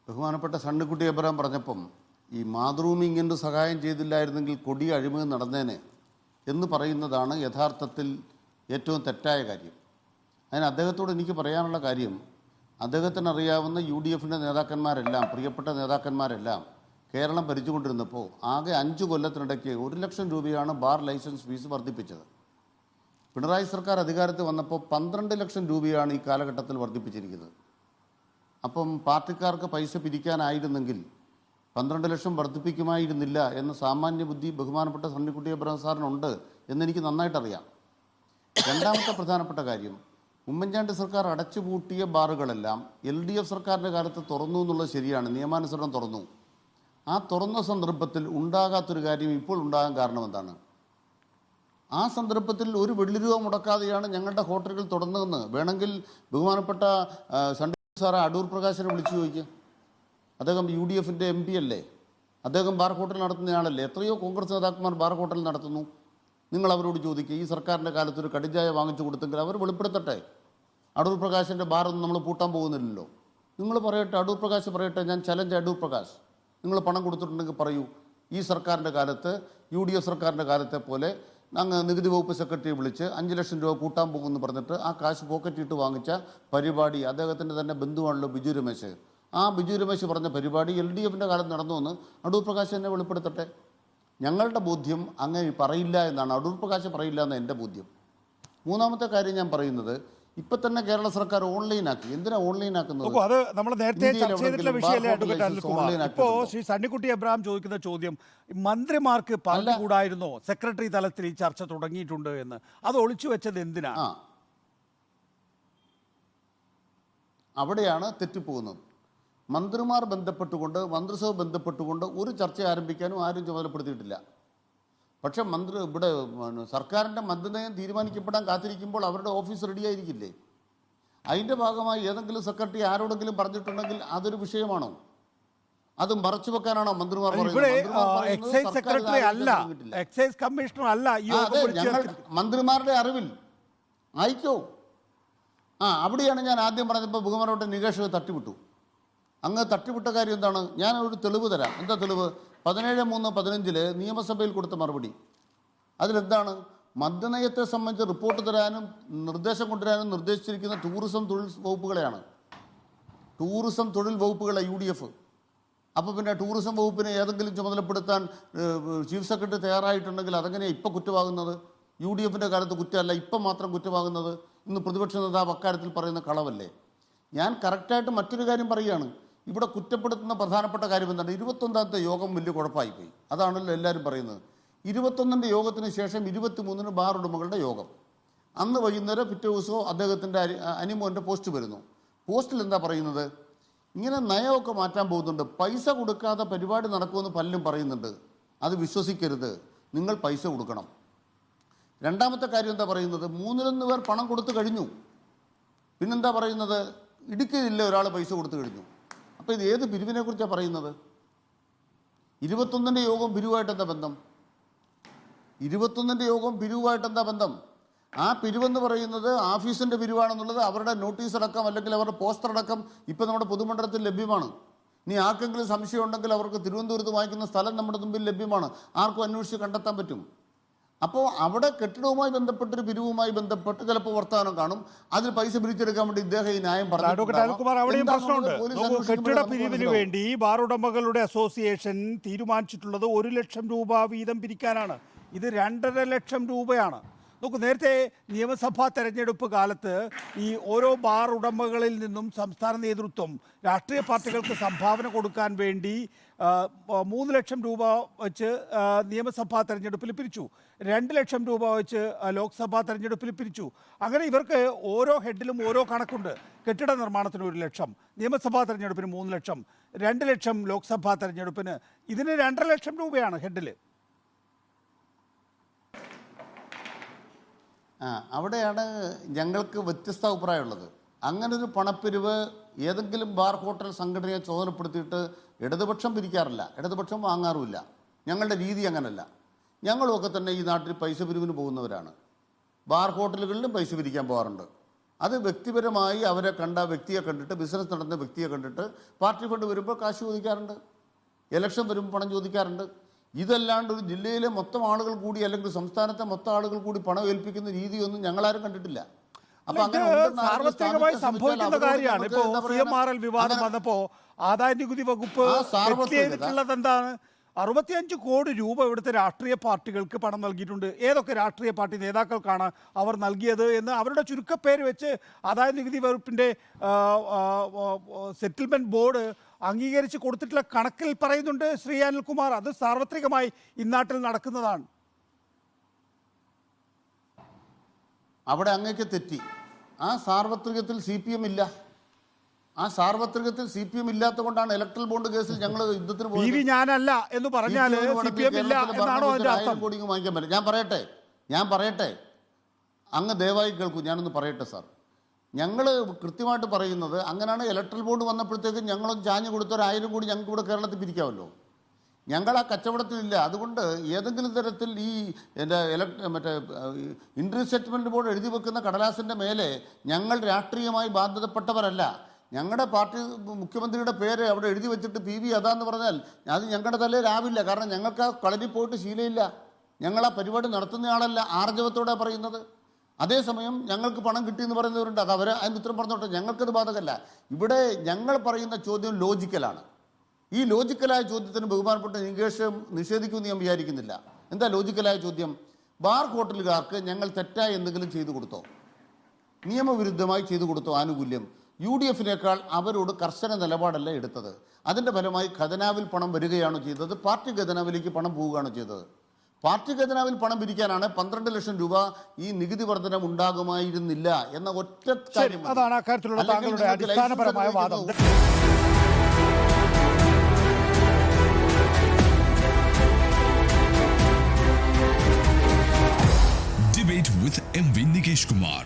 ബഹുമാനപ്പെട്ട സണ്ണിക്കുട്ടി എബ്രഹാം പറഞ്ഞപ്പം ഈ മാതൃഭൂമി ഇങ്ങനെ സഹായം ചെയ്തില്ലായിരുന്നെങ്കിൽ കൊടിയ അഴിമതി നടന്നേനെ എന്ന് പറയുന്നതാണ് യഥാർത്ഥത്തിൽ ഏറ്റവും തെറ്റായ കാര്യം. അതിന് അദ്ദേഹത്തോട് എനിക്ക് പറയാനുള്ള കാര്യം, അദ്ദേഹത്തിന് അറിയാവുന്ന UDF നേതാക്കന്മാരെല്ലാം, പ്രിയപ്പെട്ട നേതാക്കന്മാരെല്ലാം കേരളം ഭരിച്ചുകൊണ്ടിരുന്നപ്പോൾ ആകെ 5 കൊല്ലത്തിനിടയ്ക്ക് 1 ലക്ഷം രൂപയാണ് ബാർ ലൈസൻസ് ഫീസ് വർദ്ധിപ്പിച്ചത്. പിണറായി സർക്കാർ അധികാരത്തിൽ വന്നപ്പോൾ 12 ലക്ഷം രൂപയാണ് ഈ കാലഘട്ടത്തിൽ വർദ്ധിപ്പിച്ചിരിക്കുന്നത്. അപ്പം പാർട്ടിക്കാർക്ക് പൈസ പിരിക്കാനായിരുന്നെങ്കിൽ 12 ലക്ഷം വർദ്ധിപ്പിക്കുമായിരുന്നില്ല എന്ന സാമാന്യ ബുദ്ധി ബഹുമാനപ്പെട്ട സണ്ണിക്കുട്ടി എബ്രഹാം സാറിനുണ്ട് എന്നെനിക്ക് നന്നായിട്ടറിയാം. രണ്ടാമത്തെ പ്രധാനപ്പെട്ട കാര്യം, ഉമ്മൻചാണ്ടി സർക്കാർ അടച്ചുപൂട്ടിയ ബാറുകളെല്ലാം LDF സർക്കാരിൻ്റെ കാലത്ത് തുറന്നു എന്നുള്ളത് ശരിയാണ്, നിയമാനുസരണം തുറന്നു. ആ തുറന്ന സന്ദർഭത്തിൽ ഉണ്ടാകാത്തൊരു കാര്യം ഇപ്പോൾ ഉണ്ടാകാൻ കാരണം എന്താണ്? ആ സന്ദർഭത്തിൽ 1 വെള്ളി രൂപ മുടക്കാതെയാണ് ഞങ്ങളുടെ ഹോട്ടലുകൾ തുറന്നതെന്ന് വേണമെങ്കിൽ ബഹുമാനപ്പെട്ട സാറ് അടൂർ പ്രകാശിനെ വിളിച്ചു ചോദിക്കുക. അദ്ദേഹം UDF MP അല്ലേ, അദ്ദേഹം ബാർ ഹോട്ടൽ നടത്തുന്നയാളല്ലേ. എത്രയോ കോൺഗ്രസ് നേതാക്കന്മാർ ബാർ ഹോട്ടൽ നടത്തുന്നു. നിങ്ങൾ അവരോട് ചോദിക്കുക, ഈ സർക്കാരിൻ്റെ കാലത്ത് ഒരു കടിഞ്ചായ വാങ്ങിച്ചു കൊടുത്തെങ്കിൽ അവർ വെളിപ്പെടുത്തട്ടെ. അടൂർ പ്രകാശിൻ്റെ ബാറൊന്നും നമ്മൾ പൂട്ടാൻ പോകുന്നില്ലല്ലോ. നിങ്ങൾ പറയട്ടെ, അടൂർ പ്രകാശ് പറയട്ടെ, ഞാൻ ചലഞ്ച് അടൂർ പ്രകാശ്, നിങ്ങൾ പണം കൊടുത്തിട്ടുണ്ടെങ്കിൽ പറയൂ, ഈ സർക്കാരിൻ്റെ കാലത്ത് UDF സർക്കാരിൻ്റെ കാലത്തെ പോലെ അങ്ങ് നികുതി വകുപ്പ് സെക്രട്ടറിയെ വിളിച്ച് 5 ലക്ഷം രൂപ കൂട്ടാൻ പോകുമെന്ന് പറഞ്ഞിട്ട് ആ കാശ് പോക്കറ്റിട്ട് വാങ്ങിച്ച പരിപാടി അദ്ദേഹത്തിൻ്റെ തന്നെ ബന്ധുവാണല്ലോ ബിജു രമേശ്. ആ ബിജു രമേശ് പറഞ്ഞ പരിപാടി LDF കാലത്ത് നടന്നുവെന്ന് അടൂർ പ്രകാശ് തന്നെ വെളിപ്പെടുത്തട്ടെ. ഞങ്ങളുടെ ബോധ്യം അങ്ങനെ പറയില്ല എന്നാണ്, അടൂർ പ്രകാശ് പറയില്ല എന്ന് എൻ്റെ ബോധ്യം. മൂന്നാമത്തെ കാര്യം ഞാൻ പറയുന്നത്, ഇപ്പം തന്നെ കേരള സർക്കാർ ഓൺലൈനാക്കി. എന്തിനാ ഓൺലൈനാക്കുന്നത്? അത് നമ്മൾ നേരത്തെ ചർച്ച ചെയ്തിട്ടുള്ള വിഷയമല്ലേ അഡ്വക്കേറ്റ് അനിൽകുമാർ. ഇപ്പോൾ ശ്രീ സണ്ണിക്കുട്ടി എബ്രഹാം ചോദിക്കുന്ന ചോദ്യം, മന്ത്രിമാർക്ക് പറഞ്ഞുകൂടായിരുന്നോ സെക്രട്ടറി തലത്തിൽ ഈ ചർച്ച തുടങ്ങിയിട്ടുണ്ട് എന്ന്? അത് ഒളിച്ചു വെച്ചത് എന്തിനാ? അവിടെയാണ് തെറ്റിപ്പോകുന്നത്. മന്ത്രിമാർ ബന്ധപ്പെട്ടുകൊണ്ട്, മന്ത്രിസഭ ബന്ധപ്പെട്ടുകൊണ്ട് ഒരു ചർച്ച ആരംഭിക്കാനും ആരും ചുമതലപ്പെടുത്തിയിട്ടില്ല. പക്ഷെ ഇവിടെ സർക്കാരിൻ്റെ മന്ത്രിനയം തീരുമാനിക്കപ്പെടാൻ കാത്തിരിക്കുമ്പോൾ അവരുടെ ഓഫീസ് റെഡിയായിരിക്കില്ലേ? അതിൻ്റെ ഭാഗമായി ഏതെങ്കിലും സെക്രട്ടറി ആരോടെങ്കിലും പറഞ്ഞിട്ടുണ്ടെങ്കിൽ അതൊരു വിഷയമാണോ? അത് മറച്ചു വെക്കാനാണോ മന്ത്രിമാർ മന്ത്രിമാരുടെ അറിവിൽ ആയിക്കോ? അവിടെയാണ് ഞാൻ ആദ്യം പറഞ്ഞപ്പോൾ ബഹുമാനപ്പെട്ട നികേഷ് തട്ടിവിട്ടു. അങ്ങ് തട്ടിവിട്ട കാര്യം എന്താണ്? ഞാനൊരു തെളിവ് തരാം. എന്താ തെളിവ്? 17/3/15 നിയമസഭയിൽ കൊടുത്ത മറുപടി. അതിലെന്താണ്? മദ്യനയത്തെ സംബന്ധിച്ച് റിപ്പോർട്ട് തരാനും നിർദ്ദേശം കൊണ്ടുവരാനും നിർദ്ദേശിച്ചിരിക്കുന്ന ടൂറിസം തൊഴിൽ വകുപ്പുകളെയാണ്. ടൂറിസം തൊഴിൽ വകുപ്പുകളെ UDF. അപ്പോൾ പിന്നെ ടൂറിസം വകുപ്പിനെ ഏതെങ്കിലും ചുമതലപ്പെടുത്താൻ ചീഫ് സെക്രട്ടറി തയ്യാറായിട്ടുണ്ടെങ്കിൽ അതെങ്ങനെയാണ് ഇപ്പം കുറ്റമാകുന്നത്? UDF കാലത്ത് കുറ്റമല്ല, ഇപ്പം മാത്രം കുറ്റമാകുന്നത്. ഇന്ന് പ്രതിപക്ഷ നേതാവ് അക്കാര്യത്തിൽ പറയുന്ന കളവല്ലേ? ഞാൻ കറക്റ്റായിട്ട് മറ്റൊരു കാര്യം പറയുകയാണ്. ഇവിടെ കുറ്റപ്പെടുത്തുന്ന പ്രധാനപ്പെട്ട കാര്യം എന്താണ്? 21ാമത്തെ യോഗം വലിയ കുഴപ്പമായിപ്പോയി. അതാണല്ലോ എല്ലാവരും പറയുന്നത്. 21ന്റെ യോഗത്തിന് ശേഷം 23-ന് ബാർ ഉടമകളുടെ യോഗം. അന്ന് വൈകുന്നേരം പിറ്റേ ദിവസവും അദ്ദേഹത്തിൻ്റെ അനിമോൻ്റെ പോസ്റ്റ് വരുന്നു. പോസ്റ്റിൽ എന്താ പറയുന്നത്? ഇങ്ങനെ നയമൊക്കെ മാറ്റാൻ പോകുന്നുണ്ട്, പൈസ കൊടുക്കാതെ പരിപാടി നടക്കുമെന്ന് പലരും പറയുന്നുണ്ട്. അത് വിശ്വസിക്കരുത്, നിങ്ങൾ പൈസ കൊടുക്കണം. രണ്ടാമത്തെ കാര്യം എന്താ പറയുന്നത്? 3-1 പേർ പണം കൊടുത്തു കഴിഞ്ഞു. പിന്നെന്താ പറയുന്നത്? ഇടുക്കി ജില്ല ഒരാൾ പൈസ കൊടുത്തു കഴിഞ്ഞു. അപ്പോൾ ഇത് ഏത് പിരിവിനെ കുറിച്ചാണ് പറയുന്നത്? 21ന്റെ യോഗം പിരിവായിട്ട് എന്താ ബന്ധം? 21ന്റെ യോഗം പിരിവായിട്ട് എന്താ ബന്ധം? ആ പിരിവെന്ന് പറയുന്നത് ഓഫീസിൻ്റെ പിരിവാണെന്നുള്ളത് അവരുടെ നോട്ടീസ് അടക്കം അല്ലെങ്കിൽ അവരുടെ പോസ്റ്റർ അടക്കം ഇപ്പം നമ്മുടെ പൊതുമണ്ഡലത്തിൽ ലഭ്യമാണ്. ഇനി ആർക്കെങ്കിലും സംശയം ഉണ്ടെങ്കിൽ അവർക്ക് തിരുവനന്തപുരത്ത് വാങ്ങിക്കുന്ന സ്ഥലം നമ്മുടെ മുമ്പിൽ ലഭ്യമാണ്. ആർക്കും അന്വേഷിച്ച് കണ്ടെത്താൻ പറ്റും. അപ്പോൾ അവിടെ കെട്ടിടവുമായി ബന്ധപ്പെട്ടൊരു പിരിവുമായി ബന്ധപ്പെട്ട് ചിലപ്പോൾ വർത്തമാനം കാണും. അതിൽ പൈസ പിരിച്ചെടുക്കാൻ വേണ്ടി ഇദ്ദേഹം ഈ ന്യായം പറഞ്ഞു. കെട്ടിട പിരിവിന് വേണ്ടി ബാർ ഉടമകളുടെ അസോസിയേഷൻ തീരുമാനിച്ചിട്ടുള്ളത് 1 ലക്ഷം രൂപ വീതം പിരിക്കാനാണ്. ഇത് 2.5 ലക്ഷം രൂപയാണ്. നോക്കൂ, നേരത്തെ നിയമസഭാ തെരഞ്ഞെടുപ്പ് കാലത്ത് ഈ ഓരോ ബാർ ഉടമകളിൽ നിന്നും സംസ്ഥാന നേതൃത്വം രാഷ്ട്രീയ പാർട്ടികൾക്ക് സംഭാവന കൊടുക്കാൻ വേണ്ടി 3 ലക്ഷം രൂപ വെച്ച് നിയമസഭാ തെരഞ്ഞെടുപ്പിൽ പിരിച്ചു, 2 ലക്ഷം രൂപ വെച്ച് ലോക്സഭാ തെരഞ്ഞെടുപ്പിൽ പിരിച്ചു. അങ്ങനെ ഇവർക്ക് ഓരോ ഹെഡിലും ഓരോ കണക്കുണ്ട്. കെട്ടിട നിർമ്മാണത്തിന് 1 ലക്ഷം, നിയമസഭാ തെരഞ്ഞെടുപ്പിന് 3 ലക്ഷം, 2 ലക്ഷം ലോക്സഭാ തെരഞ്ഞെടുപ്പിന്. ഇതിന് 2.5 ലക്ഷം രൂപയാണ് ഹെഡിൽ. അവിടെയാണ് ഞങ്ങൾക്ക് വ്യത്യസ്ത അഭിപ്രായമുള്ളത്. അങ്ങനൊരു പണപ്പിരിവ് ഏതെങ്കിലും ബാർ ഹോട്ടൽ സംഘടനയെ ചുമതലപ്പെടുത്തിയിട്ട് ഇടതുപക്ഷം പിരിക്കാറില്ല, ഇടതുപക്ഷം വാങ്ങാറുമില്ല. ഞങ്ങളുടെ രീതി അങ്ങനല്ല. ഞങ്ങളുമൊക്കെ തന്നെ ഈ നാട്ടിൽ പൈസ പിരിവിന് പോകുന്നവരാണ്. ബാർ ഹോട്ടലുകളിലും പൈസ പിരിക്കാൻ പോകാറുണ്ട്. അത് വ്യക്തിപരമായി അവരെ കണ്ട വ്യക്തിയെ കണ്ടിട്ട്, ബിസിനസ് നടന്ന വ്യക്തിയെ കണ്ടിട്ട് പാർട്ടി ഫണ്ട് വരുമ്പോൾ കാശ് ചോദിക്കാറുണ്ട്, ഇലക്ഷൻ വരുമ്പോൾ പണം ചോദിക്കാറുണ്ട്. ഇതല്ലാണ്ട് ഒരു ജില്ലയിലെ മൊത്തം ആളുകൾ കൂടി അല്ലെങ്കിൽ സംസ്ഥാനത്തെ മൊത്തം ആളുകൾ കൂടി പണം ഏൽപ്പിക്കുന്ന രീതിയൊന്നും ഞങ്ങളാരും കണ്ടിട്ടില്ല. അപ്പൊ സാർവത്രികമായി സംഭവിക്കുന്ന കാര്യമാണ്. ഇപ്പോ CMRL വിവാദം വന്നപ്പോ ആദായ നികുതി വകുപ്പ് ചെയ്തിട്ടുള്ളത് എന്താണ്? 65 കോടി രൂപ ഇവിടുത്തെ രാഷ്ട്രീയ പാർട്ടികൾക്ക് പണം നൽകിയിട്ടുണ്ട്. ഏതൊക്കെ രാഷ്ട്രീയ പാർട്ടി നേതാക്കൾക്കാണ് അവർ നൽകിയത് എന്ന് അവരുടെ ചുരുക്കപ്പേര് വെച്ച് ആദായ നികുതി വകുപ്പിന്റെ സെറ്റിൽമെന്റ് ബോർഡ് അംഗീകരിച്ച് കൊടുത്തിട്ടുള്ള കണക്കിൽ പറയുന്നുണ്ട് ശ്രീ അനിൽകുമാർ. അത് സാർവത്രികമായി ഇന്നാട്ടിൽ നടക്കുന്നതാണ്. അവിടെ അങ്ങേക്ക് തെറ്റി. ആ സാർവത്രികത്തിൽ CPM ഇല്ല. ആ സാർവത്രികത്തിൽ CPM ഇല്ലാത്ത കൊണ്ടാണ് ഇലക്ട്രൽ ബോണ്ട് കേസിൽ ഞങ്ങൾ യുദ്ധത്തിന് പോയത്. ഞാനല്ല എന്ന് പറഞ്ഞാൽ CPM ഇല്ല എന്നാണോ അതിന്റെ അർത്ഥം? വാങ്ങിക്കാൻ പറ്റില്ല. ഞാൻ പറയട്ടെ അങ്ങ് ദയവായി കേൾക്കൂ, ഞാനൊന്ന് പറയട്ടെ സാർ. ഞങ്ങൾ കൃത്യമായിട്ട് പറയുന്നത് അങ്ങനെയാണ്. ഇലക്ട്രൽ ബോണ്ട് വന്നപ്പോഴത്തേക്കും ഞങ്ങളൊന്ന് ചാഞ്ഞു കൊടുത്ത 1000 കോടി ഞങ്ങൾക്ക് ഇവിടെ കേരളത്തിൽ പിരിക്കാമല്ലോ. ഞങ്ങൾ ആ കച്ചവടത്തിലില്ല. അതുകൊണ്ട് ഏതെങ്കിലും തരത്തിൽ ഈ മറ്റേ ഇൻട്രസ്റ്റ് സെറ്റിൽമെൻറ്റ് ബോർഡ് എഴുതി വെക്കുന്ന കടലാസിൻ്റെ മേലെ ഞങ്ങൾ രാഷ്ട്രീയമായി ബാധ്യതപ്പെട്ടവരല്ല. ഞങ്ങളുടെ പാർട്ടി മുഖ്യമന്ത്രിയുടെ പേര് അവിടെ എഴുതി വെച്ചിട്ട് PV അതാന്ന് പറഞ്ഞാൽ അത് ഞങ്ങളുടെ തലയിലാവില്ല. കാരണം ഞങ്ങൾക്ക് ആ കളരി പോയിട്ട് ശീലമില്ല. ഞങ്ങൾ ആ പരിപാടി നടത്തുന്നയാളല്ല. ആർജവത്തോടെ പറയുന്നത്. അതേസമയം ഞങ്ങൾക്ക് പണം കിട്ടിയെന്ന് പറയുന്നവരുണ്ട്. അത് അവർ അതിന് ഉത്തരം പറഞ്ഞോട്ടെ, ഞങ്ങൾക്കത് ബാധകമല്ല. ഇവിടെ ഞങ്ങൾ പറയുന്ന ചോദ്യം ലോജിക്കലാണ്. ഈ ലോജിക്കലായ ചോദ്യത്തിന് ബഹുമാനപ്പെട്ട നികേഷ് നിഷേധിക്കുമെന്ന് ഞാൻ വിചാരിക്കുന്നില്ല. എന്താ ലോജിക്കലായ ചോദ്യം? ബാർ ഹോട്ടലുകാർക്ക് ഞങ്ങൾ തെറ്റായി എന്തെങ്കിലും ചെയ്തു കൊടുത്തോ? നിയമവിരുദ്ധമായി ചെയ്തു കൊടുത്തോ ആനുകൂല്യം? UDFിനേക്കാൾ അവരോട് കർശന നിലപാടല്ല എടുത്തത്. അതിൻ്റെ ഫലമായി ഖജനാവിൽ പണം വരികയാണോ ചെയ്തത്? പാർട്ടി ഖജനാവിലേക്ക് പണം പോവുകയാണോ ചെയ്തത്? പാർട്ടി ഖജനാവിൽ പണം പിരിക്കാനാണ് 12 ലക്ഷം രൂപ ഈ നികുതി വർധനം ഉണ്ടാകുമായിരുന്നില്ല എന്ന ഒറ്റ കാര്യം. അതാണ് അക്കാര്യത്തിലുള്ള താങ്കളുടെ അടിസ്ഥാനപരമായ വാദം. Debate with MV Nikesh Kumar.